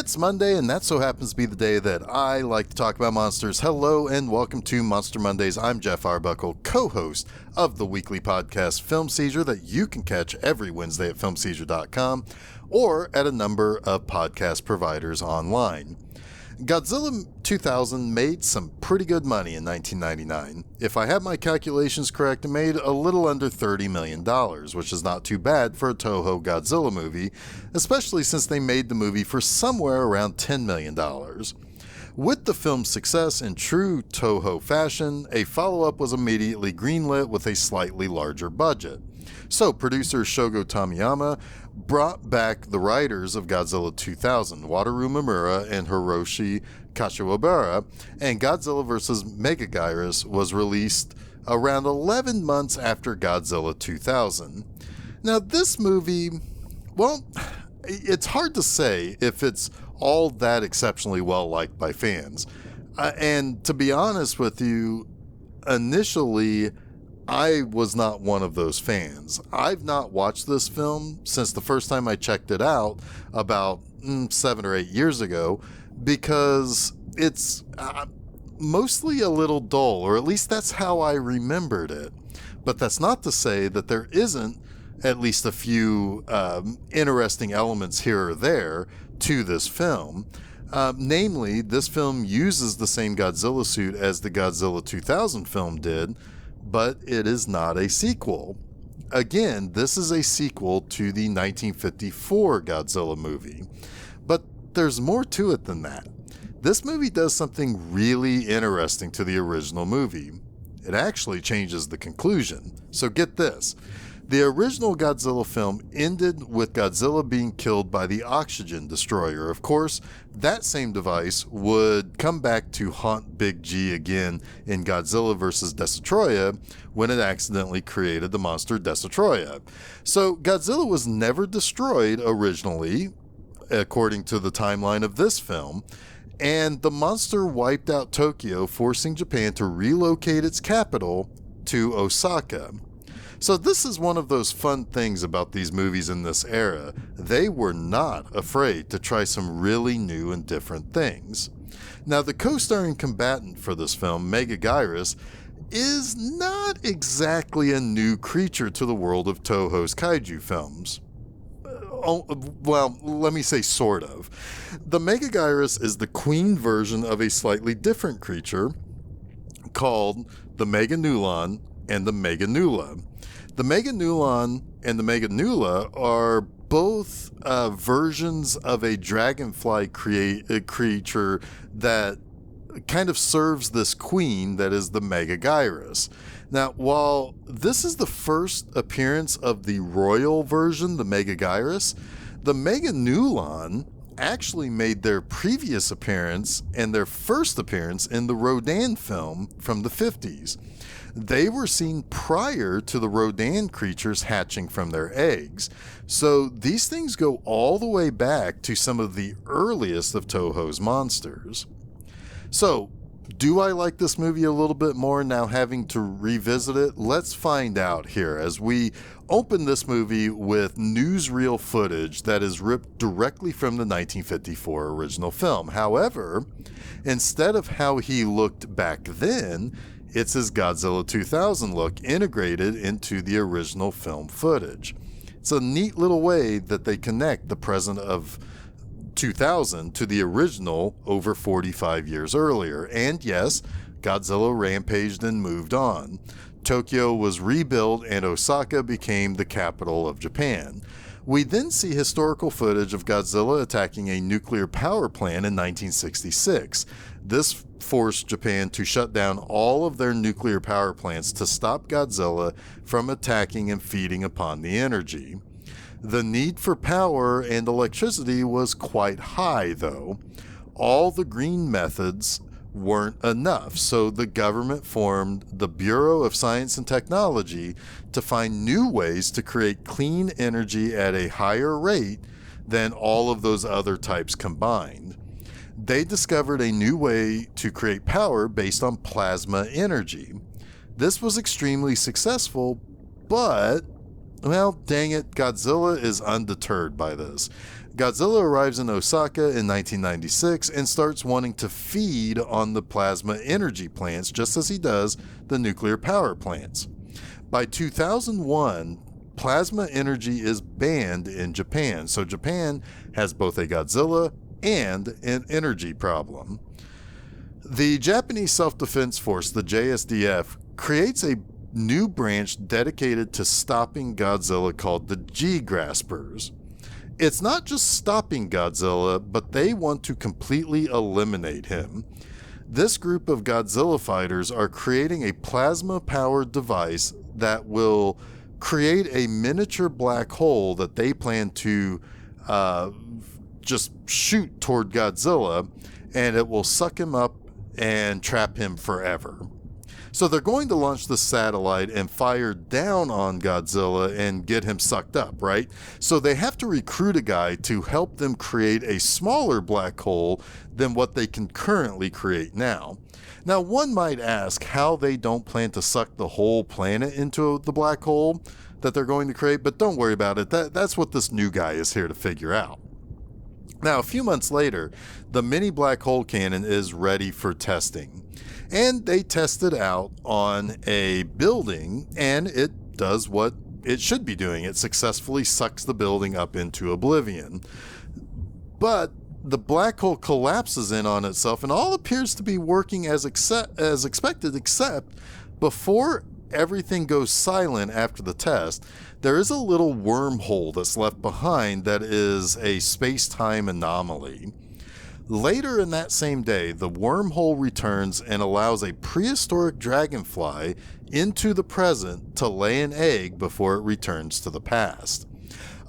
It's Monday, and that so happens to be the day that I like to talk about monsters. Hello, and welcome to Monster Mondays. I'm Geoff Arbuckle, co-host of the weekly podcast Film Seizure that you can catch every Wednesday at filmseizure.com or at a number of podcast providers online. Godzilla 2000 made some pretty good money in 1999. If I have my calculations correct, it made a little under $30 million, which is not too bad for a Toho Godzilla movie, especially since they made the movie for somewhere around $10 million. With the film's success in true Toho fashion, a follow-up was immediately greenlit with a slightly larger budget. So producer Shogo Tomiyama brought back the writers of Godzilla 2000, Wataru Mimura and Hiroshi Kashiwabara, and Godzilla vs. Megaguirus was released around 11 months after Godzilla 2000. Now this movie, well, it's hard to say if it's all that exceptionally well liked by fans. And to be honest with you, initially, I was not one of those fans. I've not watched this film since the first time I checked it out about 7 or 8 years ago because it's mostly a little dull, or at least that's how I remembered it. But that's not to say that there isn't at least a few interesting elements here or there to this film. Namely, this film uses the same Godzilla suit as the Godzilla 2000 film did, but it is not a sequel. Again, this is a sequel to the 1954 Godzilla movie. But there's more to it than that. This movie does something really interesting to the original movie. It actually changes the conclusion. So get this. The original Godzilla film ended with Godzilla being killed by the oxygen destroyer. Of course, that same device would come back to haunt Big G again in Godzilla vs. Destoroyah when it accidentally created the monster Destoroyah. So Godzilla was never destroyed originally, according to the timeline of this film, and the monster wiped out Tokyo, forcing Japan to relocate its capital to Osaka. So this is one of those fun things about these movies in this era. They were not afraid to try some really new and different things. Now, the co-starring combatant for this film, Megaguirus, is not exactly a new creature to the world of Toho's kaiju films. Well, let me say sort of. The Megaguirus is the queen version of a slightly different creature called the Meganulon and the Meganula. The Meganulon and the Meganula are both versions of a dragonfly creature that kind of serves this queen that is the Megaguirus. Now, while this is the first appearance of the royal version, the Megaguirus, the Meganulon actually made their previous appearance and their first appearance in the Rodan film from the 50s. They were seen prior to the Rodan creatures hatching from their eggs. So these things go all the way back to some of the earliest of Toho's monsters. So, do I like this movie a little bit more now having to revisit it? Let's find out here as we open this movie with newsreel footage that is ripped directly from the 1954 original film. However, instead of how he looked back then, it's his Godzilla 2000 look integrated into the original film footage. It's a neat little way that they connect the present of 2000 to the original over 45 years earlier. And yes, Godzilla rampaged and moved on. Tokyo was rebuilt and Osaka became the capital of Japan. We then see historical footage of Godzilla attacking a nuclear power plant in 1966. This forced Japan to shut down all of their nuclear power plants to stop Godzilla from attacking and feeding upon the energy. The need for power and electricity was quite high, though. All the green methods weren't enough, so the government formed the Bureau of Science and Technology to find new ways to create clean energy at a higher rate than all of those other types combined. They discovered a new way to create power based on plasma energy. This was extremely successful, but well, dang it, Godzilla is undeterred by this. Godzilla arrives in Osaka in 1996 and starts wanting to feed on the plasma energy plants, just as he does the nuclear power plants. By 2001, plasma energy is banned in Japan, so Japan has both a Godzilla and an energy problem. The Japanese Self-Defense Force, the JSDF, creates a new branch dedicated to stopping Godzilla called the G-Graspers. It's not just stopping Godzilla, but they want to completely eliminate him. This group of Godzilla fighters are creating a plasma-powered device that will create a miniature black hole that they plan to just shoot toward Godzilla, and it will suck him up and trap him forever. So they're going to launch the satellite and fire down on Godzilla and get him sucked up, right? So they have to recruit a guy to help them create a smaller black hole than what they can currently create now. Now, one might ask how they don't plan to suck the whole planet into the black hole that they're going to create, but don't worry about it. That's what this new guy is here to figure out. Now, a few months later, the mini black hole cannon is ready for testing. And they test it out on a building, and it does what it should be doing. It successfully sucks the building up into oblivion. But the black hole collapses in on itself, and all appears to be working as expected, except before everything goes silent after the test, there is a little wormhole that's left behind that is a space-time anomaly. Later in that same day, the wormhole returns and allows a prehistoric dragonfly into the present to lay an egg before it returns to the past.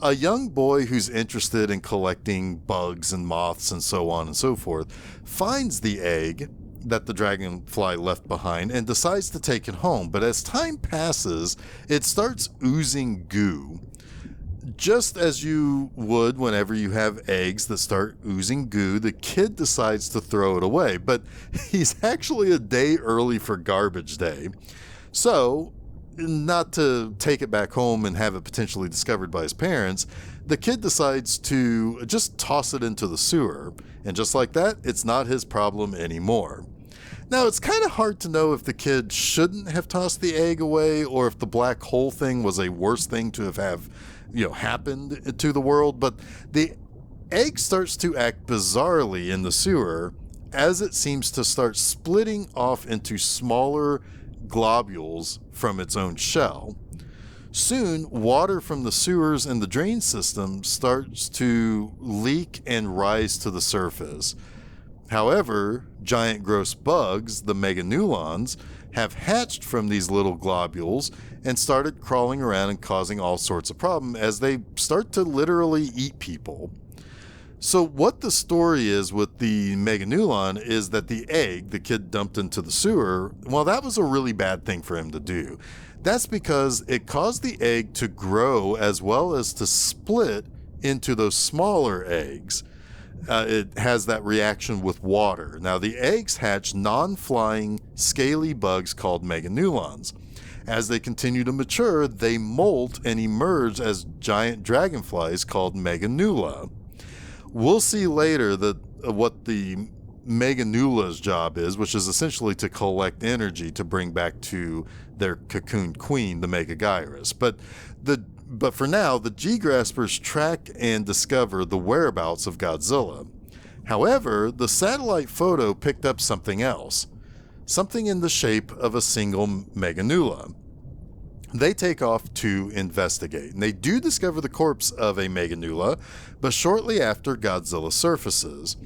A young boy who's interested in collecting bugs and moths and so on and so forth finds the egg that the dragonfly left behind and decides to take it home, but as time passes, it starts oozing goo. Just as you would whenever you have eggs that start oozing goo, the kid decides to throw it away, but he's actually a day early for garbage day. So, not to take it back home and have it potentially discovered by his parents, the kid decides to just toss it into the sewer. And just like that, it's not his problem anymore. Now, it's kind of hard to know if the kid shouldn't have tossed the egg away or if the black hole thing was a worse thing to have happened to the world, but the egg starts to act bizarrely in the sewer as it seems to start splitting off into smaller globules from its own shell. Soon, water from the sewers and the drain system starts to leak and rise to the surface. However, giant gross bugs, the Meganeulons, have hatched from these little globules and started crawling around and causing all sorts of problems as they start to literally eat people. So what the story is with the Meganeulon is that the egg the kid dumped into the sewer, well, that was a really bad thing for him to do. That's because it caused the egg to grow as well as to split into those smaller eggs. It has that reaction with water. Now, the eggs hatch non-flying, scaly bugs called Meganeulons. As they continue to mature, they molt and emerge as giant dragonflies called Meganeula. We'll see later that what the Meganeula's job is, which is essentially to collect energy to bring back to their cocoon queen, the Megaguirus. But for now, the G-Graspers track and discover the whereabouts of Godzilla. However, the satellite photo picked up something else. Something in the shape of a single Meganeula. They take off to investigate, and they do discover the corpse of a Meganeula, but shortly after, Godzilla surfaces.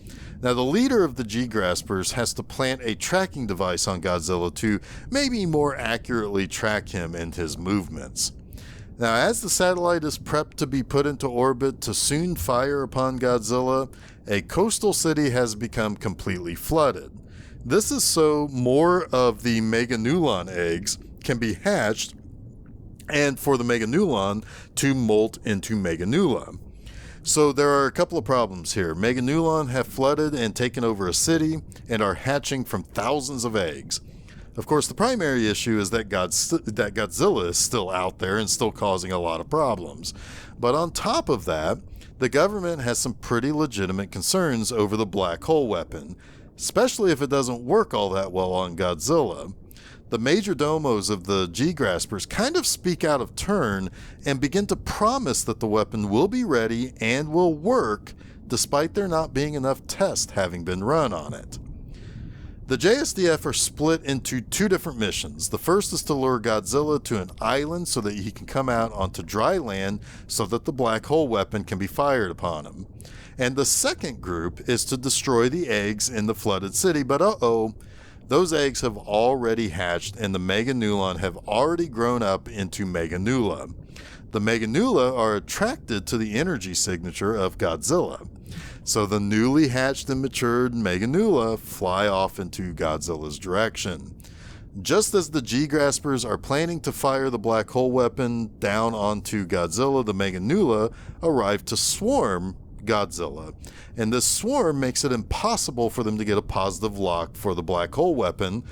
Now, the leader of the G-Graspers has to plant a tracking device on Godzilla to maybe more accurately track him and his movements. Now, as the satellite is prepped to be put into orbit to soon fire upon Godzilla, a coastal city has become completely flooded. This is so more of the Meganeulon eggs can be hatched and for the Meganeulon to molt into Meganeula. So there are a couple of problems here. Meganeulon have flooded and taken over a city and are hatching from thousands of eggs. Of course, the primary issue is that Godzilla is still out there and still causing a lot of problems. But on top of that, the government has some pretty legitimate concerns over the black hole weapon, especially if it doesn't work all that well on Godzilla. The major domos of the G-Graspers kind of speak out of turn and begin to promise that the weapon will be ready and will work, despite there not being enough tests having been run on it. The JSDF are split into two different missions. The first is to lure Godzilla to an island so that he can come out onto dry land so that the black hole weapon can be fired upon him. And the second group is to destroy the eggs in the flooded city, but those eggs have already hatched and the Meganulon have already grown up into Meganula. The Meganula are attracted to the energy signature of Godzilla. So the newly hatched and matured Meganula fly off into Godzilla's direction. Just as the G-Graspers are planning to fire the black hole weapon down onto Godzilla, the Meganula arrive to swarm Godzilla, and this swarm makes it impossible for them to get a positive lock for the black hole weapon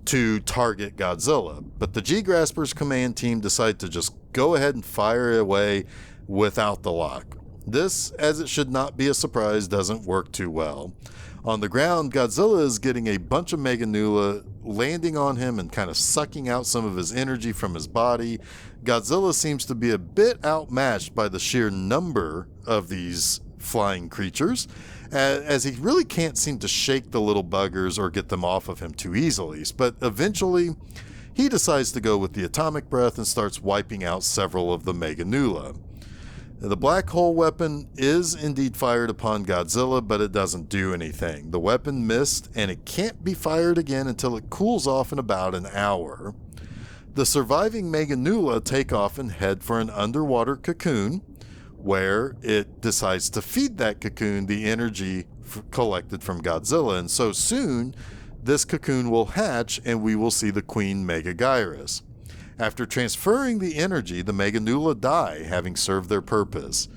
to target Godzilla. But the G-Graspers command team decide to just go ahead and fire it away without the lock. This, as it should not be a surprise, doesn't work too well. On the ground, Godzilla is getting a bunch of Meganula landing on him and kind of sucking out some of his energy from his body. Godzilla seems to be a bit outmatched by the sheer number of these flying creatures, as he really can't seem to shake the little buggers or get them off of him too easily. But eventually, he decides to go with the atomic breath and starts wiping out several of the Meganula. The black hole weapon is indeed fired upon Godzilla, but it doesn't do anything. The weapon missed, and it can't be fired again until it cools off in about an hour. The surviving Meganula take off and head for an underwater cocoon, where it decides to feed that cocoon the energy collected from Godzilla, and so soon this cocoon will hatch and we will see the queen Megaguirus. After transferring the energy, the Meganula die, having served their purpose.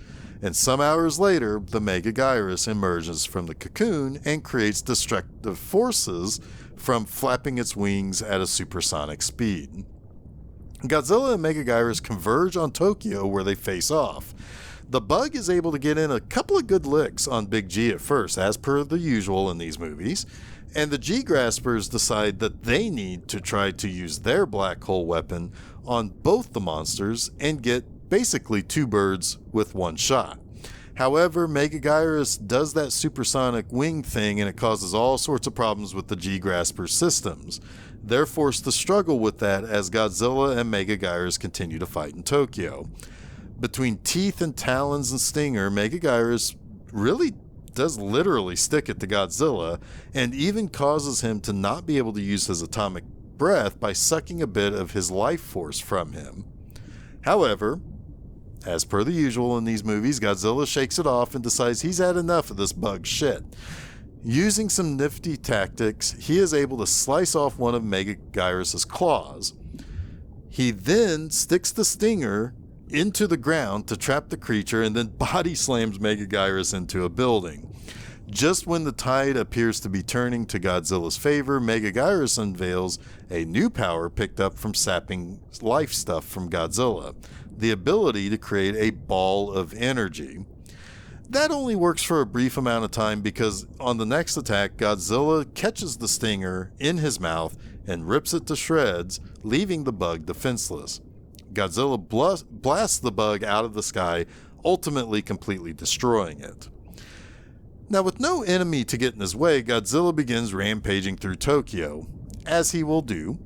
And some hours later, the Megaguirus emerges from the cocoon and creates destructive forces from flapping its wings at a supersonic speed. Godzilla and Megaguirus converge on Tokyo, where they face off. The bug is able to get in a couple of good licks on Big G at first, as per the usual in these movies, and the G-Graspers decide that they need to try to use their black hole weapon on both the monsters and get basically two birds with one shot. However, Megaguirus does that supersonic wing thing and it causes all sorts of problems with the G-Grasper systems. They're forced to struggle with that as Godzilla and Megaguirus continue to fight in Tokyo. Between teeth and talons and stinger, Megaguirus really does literally stick it to Godzilla and even causes him to not be able to use his atomic breath by sucking a bit of his life force from him. However, as per the usual in these movies, Godzilla shakes it off and decides he's had enough of this bug shit. Using some nifty tactics, he is able to slice off one of Megaguirus' claws. He then sticks the stinger into the ground to trap the creature and then body slams Megaguirus into a building. Just when the tide appears to be turning to Godzilla's favor, Megaguirus unveils a new power picked up from sapping life stuff from Godzilla, the ability to create a ball of energy. That only works for a brief amount of time because on the next attack, Godzilla catches the stinger in his mouth and rips it to shreds, leaving the bug defenseless. Godzilla blasts the bug out of the sky, ultimately completely destroying it. Now, with no enemy to get in his way, Godzilla begins rampaging through Tokyo, as he will do,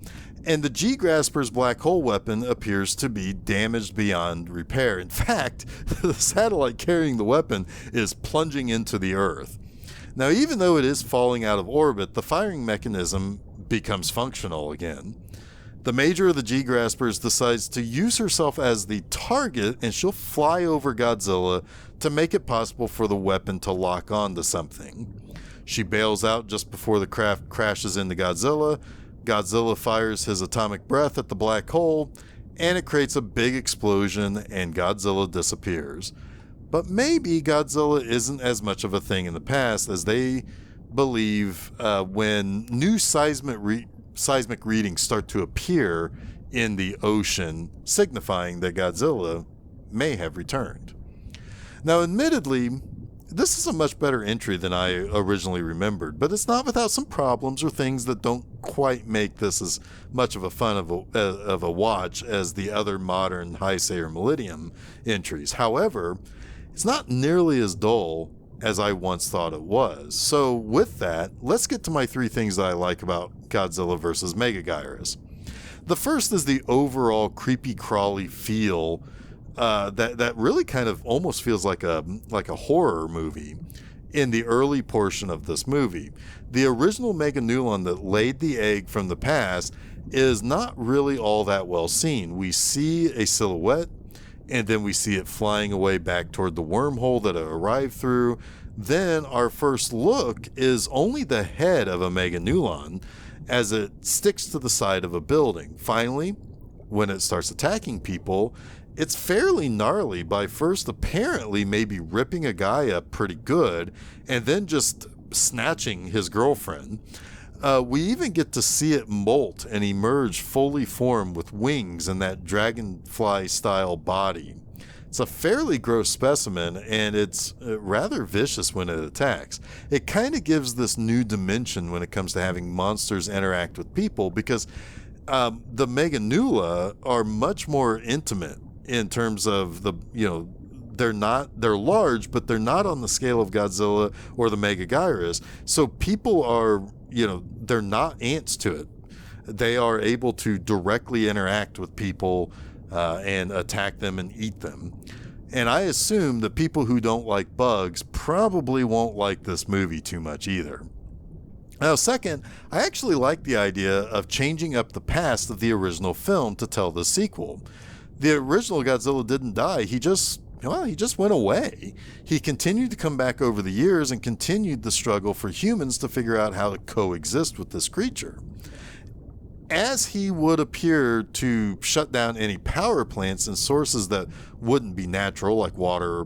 and the G-Grasper's black hole weapon appears to be damaged beyond repair. In fact, the satellite carrying the weapon is plunging into the Earth. Now, even though it is falling out of orbit, the firing mechanism becomes functional again. The major of the G-Graspers decides to use herself as the target, and she'll fly over Godzilla to make it possible for the weapon to lock onto something. She bails out just before the craft crashes into Godzilla. Godzilla fires his atomic breath at the black hole, and it creates a big explosion, and Godzilla disappears. But maybe Godzilla isn't as much of a thing in the past as they believe when new seismic readings start to appear in the ocean, signifying that Godzilla may have returned. Now, admittedly, this is a much better entry than I originally remembered, but it's not without some problems or things that don't quite make this as much of a fun of a watch as the other modern Heisei or Millennium entries. However, it's not nearly as dull as I once thought it was. So with that, let's get to my 3 things that I like about Godzilla vs. Megaguirus. The first is the overall creepy crawly feel that really kind of almost feels like a horror movie in the early portion of this movie. The original Megaguirus that laid the egg from the past is not really all that well seen. We see a silhouette, and then we see it flying away back toward the wormhole that it arrived through. Then our first look is only the head of a Megaguirus as it sticks to the side of a building. Finally, when it starts attacking people, it's fairly gnarly by first apparently maybe ripping a guy up pretty good and then just snatching his girlfriend. We even get to see it molt and emerge fully formed with wings and that dragonfly style body. It's a fairly gross specimen, and it's rather vicious when it attacks. It kind of gives this new dimension when it comes to having monsters interact with people, because the Megaguirus are much more intimate in terms of they're large, but they're not on the scale of Godzilla or the Megaguirus. So people are, they're not ants to it. They are able to directly interact with people and attack them and eat them. And I assume the people who don't like bugs probably won't like this movie too much either. Now, second, I actually like the idea of changing up the past of the original film to tell the sequel. The original Godzilla didn't die. He just went away. He continued to come back over the years and continued the struggle for humans to figure out how to coexist with this creature. As he would appear to shut down any power plants and sources that wouldn't be natural, like water,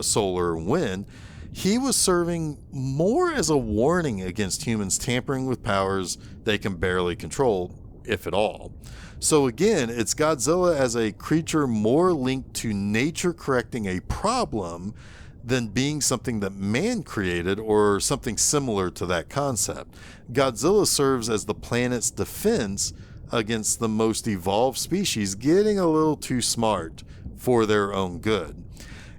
solar, and wind, he was serving more as a warning against humans tampering with powers they can barely control, if at all. So again, it's Godzilla as a creature more linked to nature correcting a problem than being something that man created or something similar to that concept. Godzilla serves as the planet's defense against the most evolved species getting a little too smart for their own good.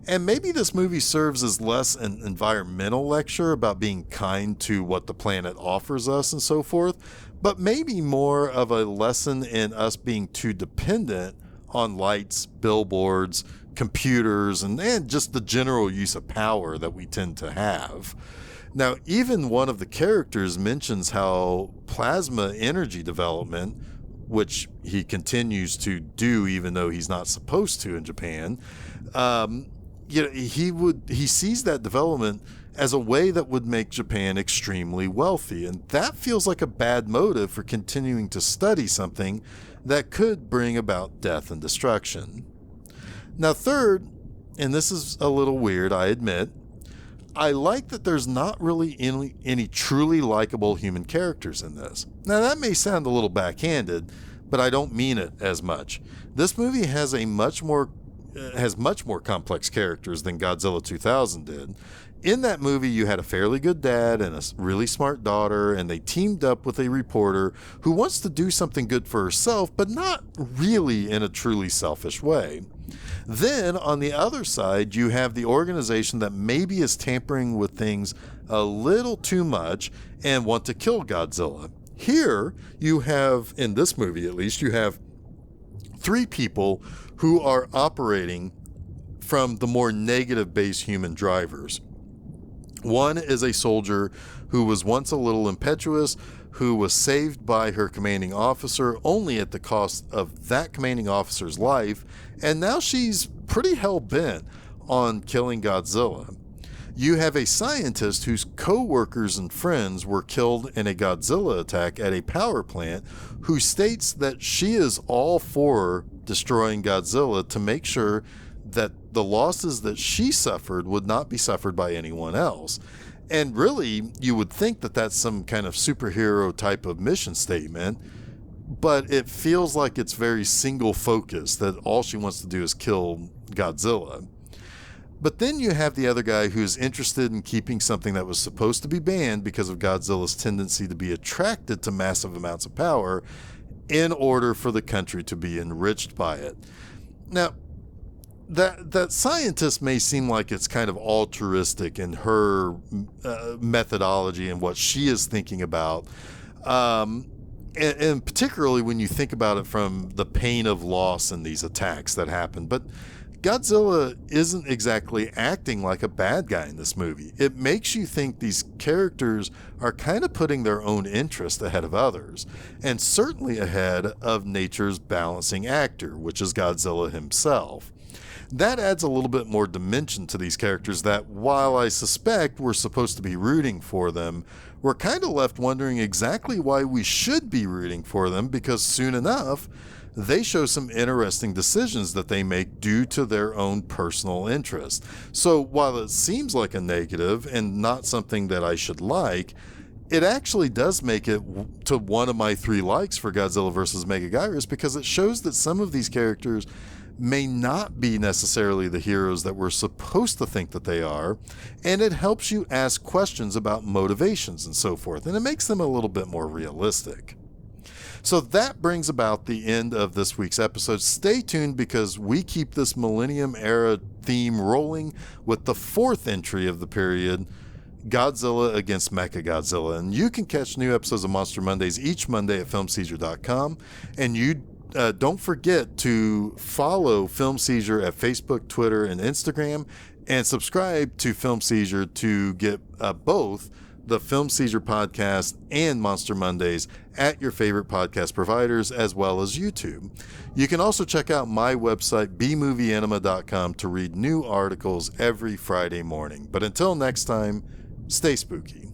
And maybe this movie serves as less an environmental lecture about being kind to what the planet offers us and so forth, but maybe more of a lesson in us being too dependent on lights, billboards, computers, and just the general use of power that we tend to have. Now, even one of the characters mentions how plasma energy development, which he continues to do even though he's not supposed to in Japan, he sees that development as a way that would make Japan extremely wealthy, and that feels like a bad motive for continuing to study something that could bring about death and destruction. Now, third, and this is a little weird, I admit, I like that there's not really any truly likable human characters in this. Now, that may sound a little backhanded, but I don't mean it as much. This movie has much more complex characters than Godzilla 2000 did. In that movie, you had a fairly good dad and a really smart daughter, and they teamed up with a reporter who wants to do something good for herself, but not really in a truly selfish way. Then, on the other side, you have the organization that maybe is tampering with things a little too much and want to kill Godzilla. Here, you have, in this movie at least, you have 3 people who are operating from the more negative base human drivers. One is a soldier who was once a little impetuous, who was saved by her commanding officer only at the cost of that commanding officer's life, and now she's pretty hell-bent on killing Godzilla. You have a scientist whose co-workers and friends were killed in a Godzilla attack at a power plant, who states that she is all for destroying Godzilla to make sure that the losses that she suffered would not be suffered by anyone else. And really, you would think that that's some kind of superhero type of mission statement, but it feels like it's very single focused, that all she wants to do is kill Godzilla. But then you have the other guy who's interested in keeping something that was supposed to be banned because of Godzilla's tendency to be attracted to massive amounts of power in order for the country to be enriched by it. Now, that scientist may seem like it's kind of altruistic in her methodology and what she is thinking about. And particularly when you think about it from the pain of loss in these attacks that happen. But Godzilla isn't exactly acting like a bad guy in this movie. It makes you think these characters are kind of putting their own interest ahead of others, and certainly ahead of nature's balancing actor, which is Godzilla himself. That adds a little bit more dimension to these characters that, while I suspect we're supposed to be rooting for them, we're kind of left wondering exactly why we should be rooting for them, because soon enough, they show some interesting decisions that they make due to their own personal interest. So while it seems like a negative and not something that I should like, it actually does make it to one of my 3 likes for Godzilla vs. Megaguirus, because it shows that some of these characters may not be necessarily the heroes that we're supposed to think that they are, and it helps you ask questions about motivations and so forth, and it makes them a little bit more realistic. So that brings about the end of this week's episode. Stay tuned, because we keep this Millennium Era theme rolling with the 4th entry of the period, Godzilla against Mechagodzilla. And you can catch new episodes of Monster Mondays each Monday at filmseizure.com. And you don't forget to follow Film Seizure at Facebook, Twitter, and Instagram, and subscribe to Film Seizure to get both the Film Seizure Podcast and Monster Mondays at your favorite podcast providers, as well as YouTube. You can also check out my website, bmovieanima.com, to read new articles every Friday morning. But until next time, stay spooky.